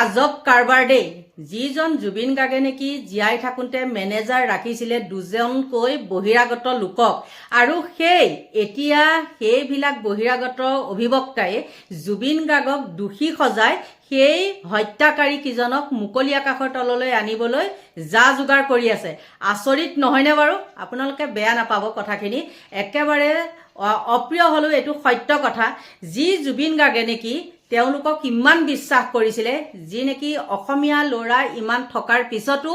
আজব কাৰবাৰ দেই যিজন জুবিন গাৰ্গে নেকি জীয়াই থাকোঁতে মেনেজাৰ ৰাখিছিলে দুজনকৈ বহিৰাগত লোকক আৰু এতিয়া সেইবিলাক বহিৰাগত অভিবক্তাই জুবিন গাৰ্গক দোষী সজাই সেই হত্যাকাৰী কিজনক মুকলি আকাশৰ তললৈ আনিবলৈ যা যোগাৰ কৰি আছে। আচৰিত নহয়নে বাৰু? আপোনালোকে বেয়া নাপাব কথাখিনি, একেবাৰে অপ্ৰিয় হলেও এইটো সত্য কথা। যি জুবিন গাৰ্গে নেকি তেওঁলোকক ইমান বিশ্বাস কৰিছিলে, যি নেকি অসমীয়া ল'ৰা ইমান থকাৰ পিছতো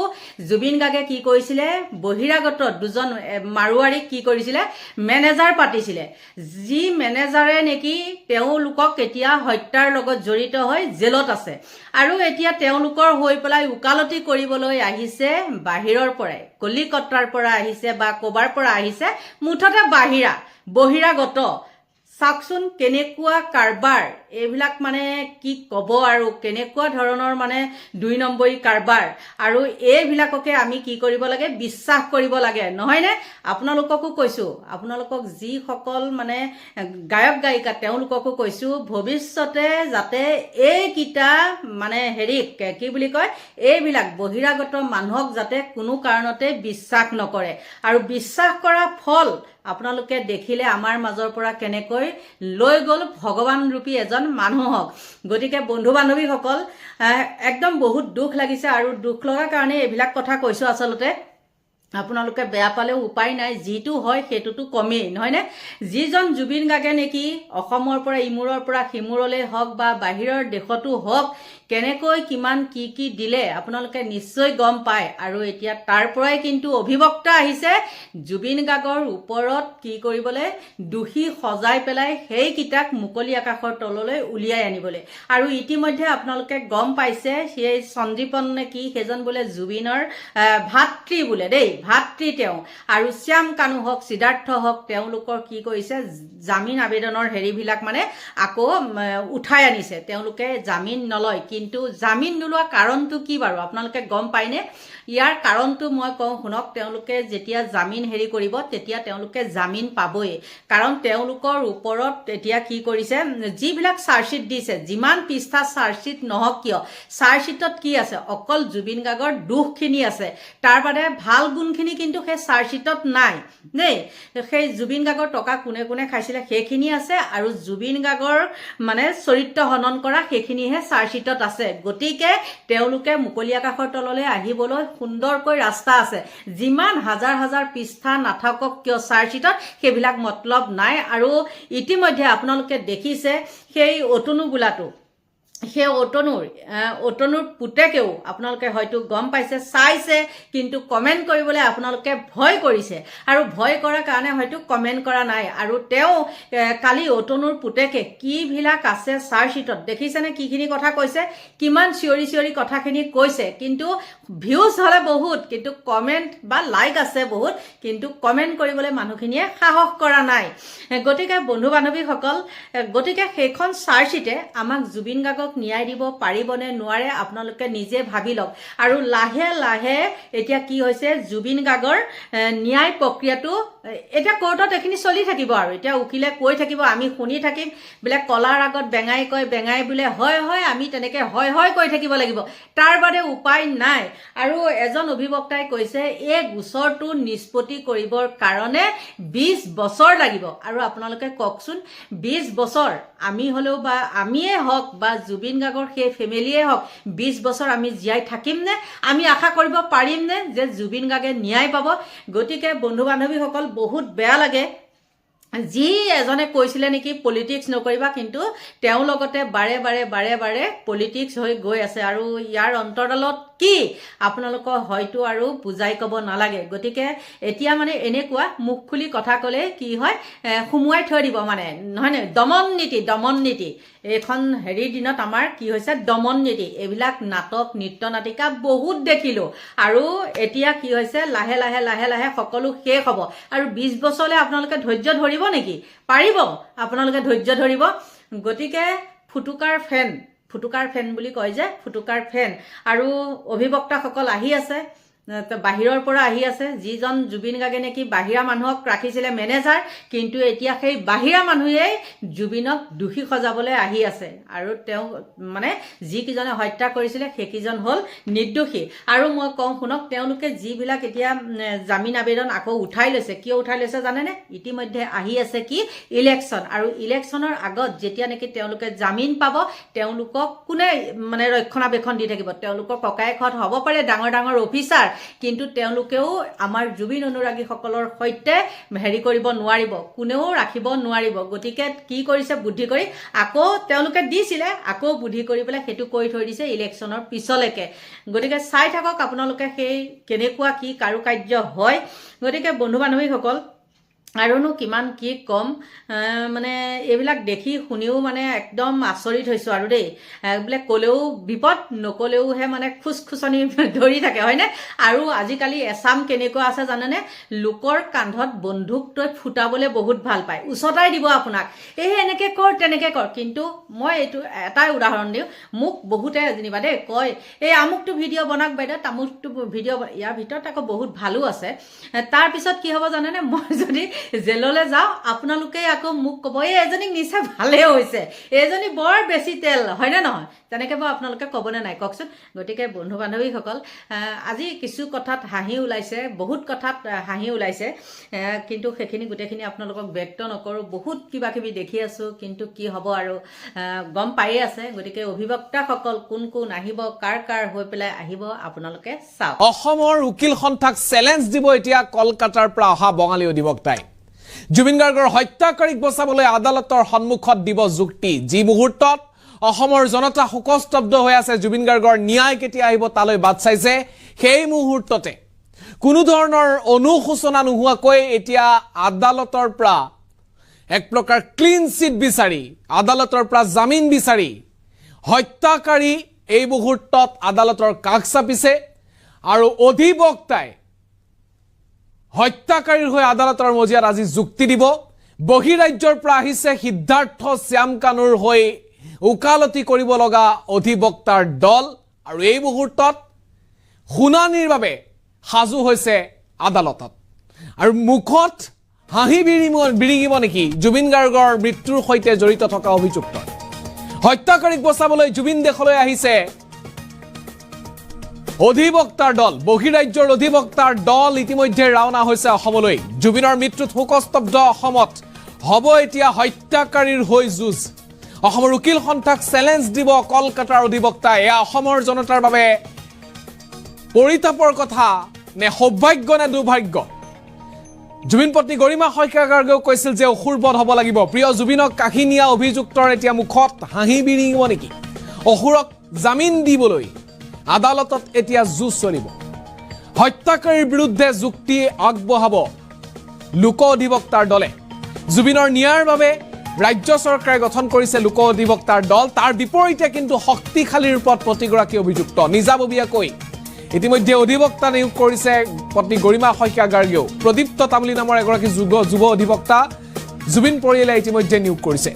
জুবিন গাৰ্গে কি কৰিছিলে, বহিৰাগত দুজন মাৰোৱাৰীক কি কৰিছিলে, মেনেজাৰ পাতিছিলে। যি মেনেজাৰে নেকি তেওঁলোকক এতিয়া হত্যাৰ লগত জড়িত হৈ জেলত আছে আৰু এতিয়া তেওঁলোকৰ হৈ পেলাই উকালতি কৰিবলৈ আহিছে বাহিৰৰ পৰাই, কলিকতাৰ পৰা আহিছে বা ক'বাৰ পৰা আহিছে, মুঠতে বহিৰাগত। চাওকচোন কেনেকুৱা কাৰবাৰ এইবিলাক, মানে কি ক'ব আৰু, কেনেকুৱা ধৰণৰ মানে ২ নম্বৰী কাৰবাৰ। আৰু এইবিলাককে আমি কি কৰিব লাগে, বিশ্বাস কৰিব লাগে, নহয়নে? আপোনালোককো কৈছো, আপোনালোকক যিসকল মানে গায়ক গায়িকা তেওঁলোককো কৈছো, ভৱিষ্যতে যাতে এইকেইটা মানে কি বুলি কয়, এইবিলাক বহিৰাগত মানুহক যাতে কোনো কাৰণতে বিশ্বাস নকৰে। আৰু বিশ্বাস কৰা ফল আপোনালোকে দেখিলে আমাৰ মাজৰ পৰা কেনেকৈ লৈ গ'ল ভগৱান ৰূপী এজন মানুহক। গতিকে বন্ধু বান্ধৱীসকল, একদম বহুত দুখ লাগিছে আৰু দুখ লগাৰ কাৰণে এইবিলাক কথা কৈছো। আচলতে আপোনালোকে বেয়া পালেও উপায় নাই, যিটো হয় সেইটোতো কমেই, নহয়নে? যিজন জুবিন গাৰ্গে নেকি অসমৰ পৰা ইমূৰৰ পৰা সিমূৰলৈ হওক বা বাহিৰৰ দেশতো হওক কেনেকৈ কিমান কি দিলে আপোনালোকে নিশ্চয় গম পায়। আৰু এতিয়া তাৰ পৰাই কিন্তু অভিবক্তা আহিছে জুবিন গাৰ্গৰ ওপৰত কি কৰিবলৈ, দোষী সজাই পেলাই সেইকেইটাক মুকলি আকাশৰ তললৈ উলিয়াই আনিবলৈ। আৰু ইতিমধ্যে আপোনালোকে গম পাইছে, সেই সঞ্জীৱন নে কি সেইজন বোলে জুবিনৰ ভাতৃ বোলে দেই, ভাতৃ তেওঁ। আৰু শ্যাম কানু হওক, সিদ্ধাৰ্থ হওক, তেওঁলোকৰ কি কৰিছে, জামিন আবেদনৰ হেৰিবিলাক মানে আকৌ উঠাই আনিছে। তেওঁলোকে জামিন নলয়, কিন্তু জামিন নোলোৱা কাৰণটো কি বাৰু আপোনালোকে গম পায়নে? ইয়াৰ কাৰণটো মই কওঁ শুনক। তেওঁলোকে যেতিয়া জামিন কৰিব তেতিয়া তেওঁলোকে জামিন পাবই, কাৰণ তেওঁলোকৰ ওপৰত এতিয়া কি কৰিছে, যিবিলাক চাৰ্জশ্বিট দিছে, যিমান পৃষ্ঠা চাৰ্জশ্বিট নহওক কিয়, চাৰ্জশ্বিটত কি আছে, অকল জুবিন গাৰ্গৰ দুখখিনি আছে, তাৰ বাদে ভাল গুণখিনি কিন্তু সেই চাৰ্জশ্বিটত নাই দেই। সেই জুবিন গাৰ্গৰ টকা কোনে কোনে খাইছিলে সেইখিনি আছে, আৰু জুবিন গাৰ্গৰ মানে চৰিত্ৰ হনন কৰা সেইখিনিহে চাৰ্জশ্বিটত আছে। গতিকে তেওঁলোকে মুকলি আকাশৰ তললৈ আহিবলৈ সুন্দৰকৈ ৰাস্তা আছে। যিমান হাজাৰ হাজাৰ পৃষ্ঠা নাথাকক কিয় চাৰ্জশ্বিটত, সেইবিলাক মতলব নাই। আৰু ইতিমধ্যে আপোনালোকে দেখিছে সেই অতনু বোলাটো, সেই অতনুৰ পুতেকেও আপোনালোকে হয়তো গম পাইছে, চাইছে, কিন্তু কমেণ্ট কৰিবলৈ আপোনালোকে ভয় কৰিছে, আৰু ভয় কৰাৰ কাৰণে হয়তো কমেণ্ট কৰা নাই। আৰু তেওঁ কালি অতনুৰ পুতেকে কিবিলাক আছে চাৰ্জশ্বিটত দেখিছেনে, কিখিনি কথা কৈছে, কিমান চিঞৰি কথাখিনি কৈছে। কিন্তু ভিউজ হ'লে বহুত, কিন্তু কমেণ্ট বা লাইক আছে বহুত, কিন্তু কমেণ্ট কৰিবলৈ মানুহখিনিয়ে সাহস কৰা নাই। গতিকে বন্ধু বান্ধৱীসকল, গতিকে সেইখন চাৰ্জশ্বিটে আমাক জুবিন গাৰ্গক ন্যায় দিব পাৰিবনে নোৱাৰে আপোনালোকে নিজে ভাবি লওক। আৰু লাহে লাহে এতিয়া কি হৈছে, জুবিন গাৰ্গৰ ন্যায় প্ৰক্ৰিয়াটো এতিয়া কোৰ্টত এইখিনি চলি থাকিব। আৰু এতিয়া উকিলে কৈ থাকিব, আমি শুনি থাকিম, বোলে কলাৰ আগত বেঙাই কয়, বেঙাই বোলে হয় হয়, আমি তেনেকে হয় হয় কৈ থাকিব লাগিব, তাৰ বাদে উপায় নাই। আৰু এজন অভিবক্তাই কৈছে এই গোচৰটো নিষ্পত্তি কৰিবৰ কাৰণে 20 বছৰ লাগিব। আৰু আপোনালোকে কওকচোন, 20 বছৰ আমি হলেও বা আমিয়ে হওক বা জুবিন গাৰ্গৰ সেই ফেমিলিয়ে হওক, 20 বছৰ আমি জীয়াই থাকিম নে? আমি আশা কৰিব পাৰিম নে যে জুবিন গাৰ্গে ন্যায় পাব? গতিকে বন্ধু বান্ধৱীসকল, বহুত বেয়া লাগে। যি এজনে কৈছিলে নেকি পলিটিক্স নকৰিবা, কিন্তু তেওঁ লগতে বাৰে বাৰে পলিটিক্স হৈ গৈ আছে। আৰু ইয়াৰ অন্তৰালত কি আপোনালোকৰ হয়তো আৰু বুজাই ক'ব নালাগে। গতিকে এতিয়া মানে এনেকুৱা মুখ খুলি কথা ক'লে কি হয়, সুমুৱাই থৈ দিব, মানে নহয় নে, দমন নীতি। এইখন দিনত আমাৰ কি হৈছে, দমন নীতি। এইবিলাক নাটক নৃত্য নাটিকা বহুত দেখিলো, আৰু এতিয়া কি হৈছে, লাহে লাহে সকলো শেষ হ'ব। আৰু 20 বছৰলৈ আপোনালোকে ধৈৰ্য ধৰিব নেকি? পাৰিব আপোনালোকে ধৈৰ্য ধৰিব? গতিকে ফুটুকাৰ ফেন বুলি কয় যে, ফুটুকাৰ ফেন আৰু অভিবক্তাসকল আহি আছে, বাহিৰৰ পৰা আহি আছে যিজন জুবিন গাৰ্গে নেকি বাহিৰা মানুহক ৰাখিছিলে মেনেজাৰ কিন্তু এতিয়া সেই বাহিৰা মানুহেই জুবিনক দোষী সজাবলৈ আহি আছে আৰু তেওঁ মানে যিকেইজনে হত্যা কৰিছিলে সেইকেইজন হ'ল নিৰ্দোষী আৰু মই কওঁ শুনক তেওঁলোকে যিবিলাক এতিয়া জামিন আবেদন আকৌ উঠাই লৈছে কিয় উঠাই লৈছে জানেনে ইতিমধ্যে আহি আছে কি ইলেকশ্যন আৰু ইলেকশ্যনৰ আগত যেতিয়া নেকি তেওঁলোকে জামিন পাব তেওঁলোকক কোনে মানে ৰক্ষণাবেক্ষণ দি থাকিব তেওঁলোকৰ ককায়েকহঁত হ'ব পাৰে ডাঙৰ ডাঙৰ অফিচাৰ কিন্তু তেওঁলোকেও আমাৰ জুবিন অনুৰাগীসকলৰ সৈতে হেৰি কৰিব নোৱাৰিব কোনেও ৰাখিব নোৱাৰিব গতিকে কি কৰিছে বুদ্ধি কৰি আকৌ তেওঁলোকে দিছিলে আকৌ বুদ্ধি কৰি পেলাই সেইটো কৰি থৈ দিছে ইলেকশ্যনৰ পিছলৈকে গতিকে চাই থাকক আপোনালোকে সেই কেনেকুৱা কি কাৰুকাৰ্য হয় গতিকে বন্ধু বান্ধৱীসকল আৰুনো কিমান কি কম মানে এইবিলাক দেখি শুনিও মানে একদম আচৰিত হৈছোঁ আৰু দেই বোলে ক'লেও বিপদ নক'লেওহে মানে খুচখুচনি ধৰি থাকে হয়নে আৰু আজিকালি এচাম কেনেকুৱা আছে জানেনে লোকৰ কান্ধত বন্দুক তই ফুটাবলৈ বহুত ভাল পায় উচতাই দিব আপোনাক এই এনেকৈ কৰ তেনেকৈ কৰ কিন্তু মই এইটো এটাই উদাহৰণ দিওঁ মোক বহুতে যেনিবা দেই কয় এই আমুকটো ভিডিঅ' বনাওক বাইদেউ তামুকটো ভিডিঅ' ইয়াৰ ভিতৰত আকৌ বহুত ভালো আছে তাৰপিছত কি হ'ব জানেনে মই যদি জেললৈ যাওঁ আপোনালোকে আকৌ মোক ক'ব এই এজনীক নিচা ভালে হৈছে এইজনী বৰ বেছি তেল হয়নে নহয় তেনেকৈ বাৰু আপোনালোকে ক'বনে নাই কওকচোন গতিকে বন্ধু বান্ধৱীসকল আজি কিছু কথাত হাঁহি ওলাইছে বহুত কথাত হাঁহি ওলাইছে কিন্তু সেইখিনি গোটেইখিনি আপোনালোকক ব্যক্ত নকৰোঁ বহুত কিবা কিবি দেখি আছোঁ কিন্তু কি হ'ব আৰু গম পায়ে আছে গতিকে অভিবক্তাসকল কোন কোন আহিব কাৰ কাৰ হৈ পেলাই আহিব আপোনালোকে চাওক অসমৰ উকিল সন্থাক চেলেঞ্জ দিব এতিয়া কলকাতাৰ পৰা অহা বঙালী অধিবক্তাই জুবিন গাৰ্গৰ হত্যাকাৰীক বচাবলৈ আদালতৰ সন্মুখত দিব যুক্তি যি মুহূৰ্তত অসমৰ জনতা শোকস্তব্ধ হৈ আছে জুবিন গাৰ্গৰ ন্যায় কেতিয়া আহিব তালৈ বাট চাইছে সেই মুহূৰ্ততে কোনো ধৰণৰ অনুশোচনা নোহোৱাকৈ এতিয়া আদালতৰ পৰা এক প্ৰকাৰ ক্লিন চিট বিচাৰি আদালতৰ পৰা জামিন বিচাৰি হত্যাকাৰী এই মুহূৰ্তত আদালতৰ কাষ চাপিছে আৰু অধিবক্তাই হত্যাকাৰীৰ হৈ আদালতৰ মজিয়াত আজি যুক্তি দিব বহিৰাজ্যৰ পৰা আহিছে সিদ্ধাৰ্থ শ্যামকানুৰ হৈ উকালতি কৰিব লগা অধিবক্তাৰ দল আৰু এই মুহূৰ্তত শুনানিৰ বাবে সাজু হৈছে আদালতত আৰু মুখত হাঁহি বিৰিঙিব নেকি জুবিন গাৰ্গৰ মৃত্যুৰ সৈতে জড়িত থকা অভিযুক্ত হত্যাকাৰীক বচাবলৈ জুবিন দেশলৈ আহিছে অধিবক্তাৰ দল বহিৰাজ্যৰ অধিবক্তাৰ দল ইতিমধ্যে ৰাওনা হৈছে অসমলৈ জুবিনৰ মৃত্যুত শোকস্তব্ধ অসমত হ'ব এতিয়া হত্যাকাৰীৰ হৈ যুঁজ অসমৰ উকিল সন্থাক চেলেঞ্জ দিব কলকাতাৰ অধিবক্তাই এয়া অসমৰ জনতাৰ বাবে পৰিতাপৰ কথা নে সৌভাগ্য নে দুৰ্ভাগ্য জুবিন পত্নী গৰিমা শইকীয়া গাৰ্গেও কৈছিল যে অসুৰবধ হ'ব লাগিব প্ৰিয় জুবিনক কাহি নিয়া অভিযুক্তৰ এতিয়া মুখত হাঁহি বিৰিঙিব নেকি অসুৰক জামিন দিবলৈ আদালতত এতিয়া যুঁজ চলিব হত্যাকাৰীৰ বিৰুদ্ধে যুক্তি আগবঢ়াব লোক অধিবক্তাৰ দলে জুবিনৰ ন্যায়ৰ বাবে ৰাজ্য চৰকাৰে গঠন কৰিছে লোক অধিবক্তাৰ দল তাৰ বিপৰীতে কিন্তু শক্তিশালী ৰূপত প্ৰতিগৰাকী অভিযুক্ত নিজাববীয়াকৈ ইতিমধ্যে অধিবক্তা নিয়োগ কৰিছে পত্নী গৰিমা শইকীয়া গাৰ্গেও প্ৰদীপ্ত তামুলী নামৰ এগৰাকী যুৱ অধিবক্তা জুবিন পৰিয়ালে ইতিমধ্যে নিয়োগ কৰিছে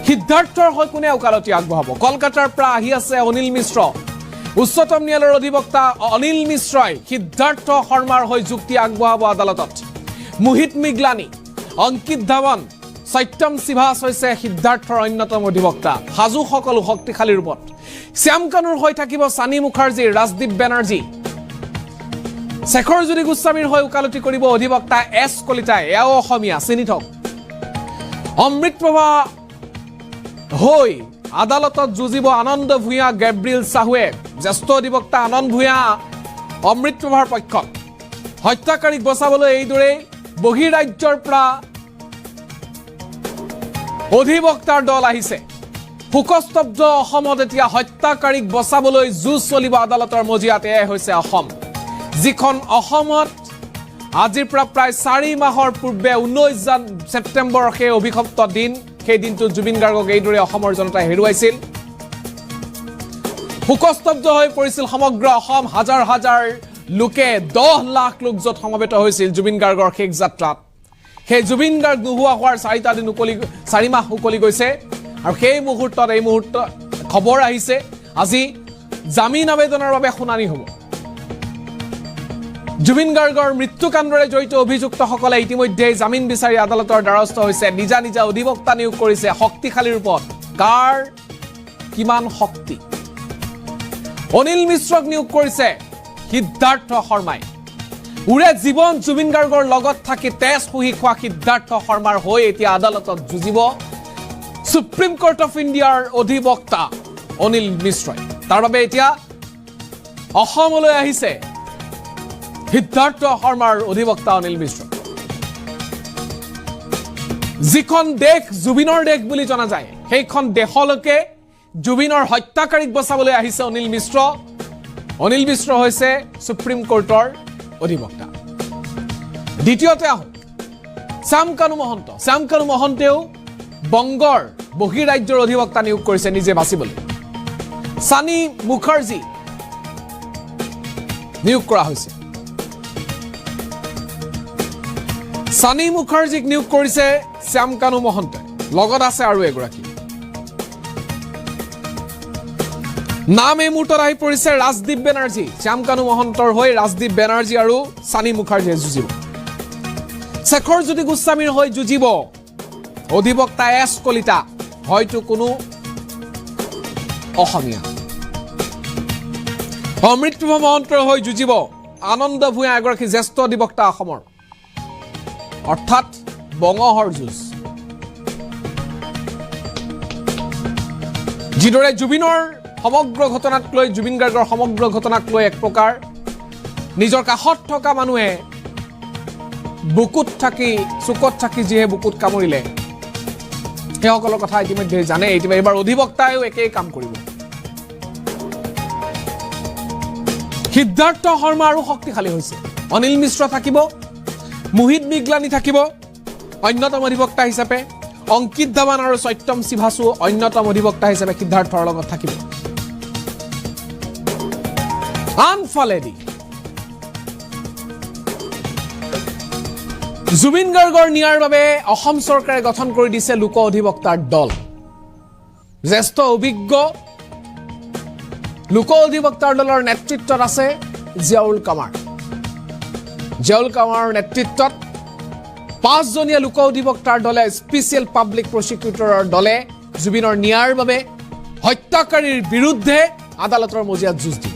সিদ্ধাৰ্থৰ হৈ কোনে ওকালতি আগবঢ়াব কলকাতাৰ পৰা আহি আছে অনিল মিশ্ৰ উচ্চতম ন্যায়ালয়ৰ অধিবক্তা অনিল মিশ্ৰই সিদ্ধাৰ্থ শৰ্মাৰ হৈ যুক্তি আগবঢ়াব আদালতত মোহিত মিগলানী অংকিত ধাৱন সত্যম সিভাস হৈছে সিদ্ধাৰ্থৰ অন্যতম অধিবক্তা সাজু সকলো শক্তিশালী ৰূপত শ্যামকানুৰ হৈ থাকিব সানী মুখাৰ্জী ৰাজদীপ বেনাৰ্জী শেখৰ গোস্বামীৰ হৈ ওকালতি কৰিব অধিবক্তা এছ কলিতাই এয়াও অসমীয়া চিনি থওক অমৃতপ্ৰভা হৈ আদালতত যুঁজিব আনন্দ ভূঞা গেব্ৰিয়েল চাহুৱে জ্যেষ্ঠ অধিবক্তা আনন্দ ভূঞা অমৃতপ্ৰভাৰ পক্ষত হত্যাকাৰীক বচাবলৈ এইদৰে বহিৰাজ্যৰ পৰা অধিবক্তাৰ দল আহিছে শোকস্তব্ধ অসমত এতিয়া হত্যাকাৰীক বচাবলৈ যুঁজ চলিব আদালতৰ মজিয়াত এয়াই হৈছে অসম যিখন অসমত আজিৰ পৰা প্ৰায় 4 মাহৰ পূৰ্বে 19 ছেপ্টেম্বৰ সেই অভিশপ্ত দিন সেই দিনটো জুবিন গাৰ্গক এইদৰে অসমৰ জনতাই হেৰুৱাইছিল শোকস্তব্ধ হৈ পৰিছিল সমগ্ৰ অসম হাজাৰ হাজাৰ লোকে 10 লাখ লোক য'ত সমবেত হৈছিল জুবিন গাৰ্গৰ শেষ যাত্ৰাত সেই জুবিন গাৰ্গ নোহোৱা হোৱাৰ 4 মাহ উকলি গৈছে আৰু সেই মুহূৰ্তত এই মুহূৰ্ত খবৰ আহিছে আজি জামিন আবেদনৰ বাবে শুনানি হ'ব জুবিন গাৰ্গৰ মৃত্যুকাণ্ডৰে জড়িত অভিযুক্তসকলে ইতিমধ্যে জামিন বিচাৰি আদালতৰ দ্বাৰস্থ হৈছে নিজা নিজা অধিবক্তা নিয়োগ কৰিছে শক্তিশালী ৰূপত কাৰ কিমান শক্তি অনিল মিশ্ৰক নিয়োগ কৰিছে সিদ্ধাৰ্থ শৰ্মাই উৰে জীৱন জুবিন গাৰ্গৰ লগত থাকি তেজ শুহি খোৱা সিদ্ধাৰ্থ শৰ্মাৰ হৈ এতিয়া আদালতত যুঁজিব সুপ্ৰিম কোৰ্ট অফ ইণ্ডিয়াৰ অধিবক্তা অনিল মিশ্ৰই তাৰ বাবে এতিয়া অসমলৈ আহিছে সিদ্ধাৰ্থ শৰ্মাৰ অধিবক্তা অনিল মিশ্ৰ যিখন দেশ জুবিনৰ দেশ বুলি জনা যায় সেইখন দেশলৈকে জুবিনৰ হত্যাকাৰীক বচাবলৈ আহিছে অনিল মিশ্ৰ হৈছে সুপ্ৰিম কোৰ্টৰ অধিবক্তা দ্বিতীয়তে আহোঁ শ্যাম কানু মহন্তেও বংগৰ বহিৰাজ্যৰ অধিবক্তা নিয়োগ কৰিছে নিজে বাচিবলৈ সানি মুখাৰ্জী নিয়োগ কৰা হৈছে সানি মুখাৰ্জীক নিয়োগ কৰিছে শ্যাম কানু মহন্তে লগত আছে আৰু এগৰাকী নাম এই মুহূৰ্তত আহি পৰিছে ৰাজদীপ বেনাৰ্জী শ্যাম কানু মহন্তৰ হৈ ৰাজদীপ বেনাৰ্জী আৰু সানি মুখাৰ্জীয়ে যুঁজিব শেখৰ জ্যোতি গোস্বামীৰ হৈ যুঁজিব অধিবক্তা এছ কলিতা হয়তো কোনো অসমীয়া অমৃতপ্ৰভা মহন্তৰ হৈ যুঁজিব আনন্দ ভূঞা এগৰাকী জ্যেষ্ঠ অধিবক্তা অসমৰ অৰ্থাৎ বঙহৰ যুঁজ যিদৰে জুবিনৰ সমগ্ৰ ঘটনাক লৈ জুবিন গাৰ্গৰ সমগ্ৰ ঘটনাক লৈ এক প্ৰকাৰ নিজৰ কাষত থকা মানুহে বুকুত থাকি চুকত থাকি যিহে বুকুত কামুৰিলে সেইসকলৰ কথা ইতিমধ্যে জানে এইবাৰ অধিবক্তায়ো একেই কাম কৰিব সিদ্ধাৰ্থ শৰ্মা আৰু শক্তিশালী হৈছে অনিল মিশ্ৰ থাকিব মোহিত বিগলানী থাকিব অন্যতম অধিবক্তা হিচাপে অংকিত ধাৱান আৰু সত্যম শিভাসু অন্যতম অধিবক্তা হিচাপে সিদ্ধাৰ্থৰ লগত থাকিব আনফালেদি জুবিন গাৰ্গৰ ন্যায়ৰ বাবে অসম চৰকাৰে গঠন কৰি দিছে লোক অধিবক্তাৰ দল জ্যেষ্ঠ অভিজ্ঞ লোক অধিবক্তাৰ দলৰ নেতৃত্বত আছে জিয়াউল কামাৰৰ নেতৃত্বত 5 জনীয়া লোক অধিবক্তাৰ দলে স্পেচিয়েল পাব্লিক প্ৰসিকিউটৰৰ দলে জুবিনৰ ন্যায়ৰ বাবে হত্যাকাৰীৰ বিৰুদ্ধে আদালতৰ মজিয়াত যুঁজ দিব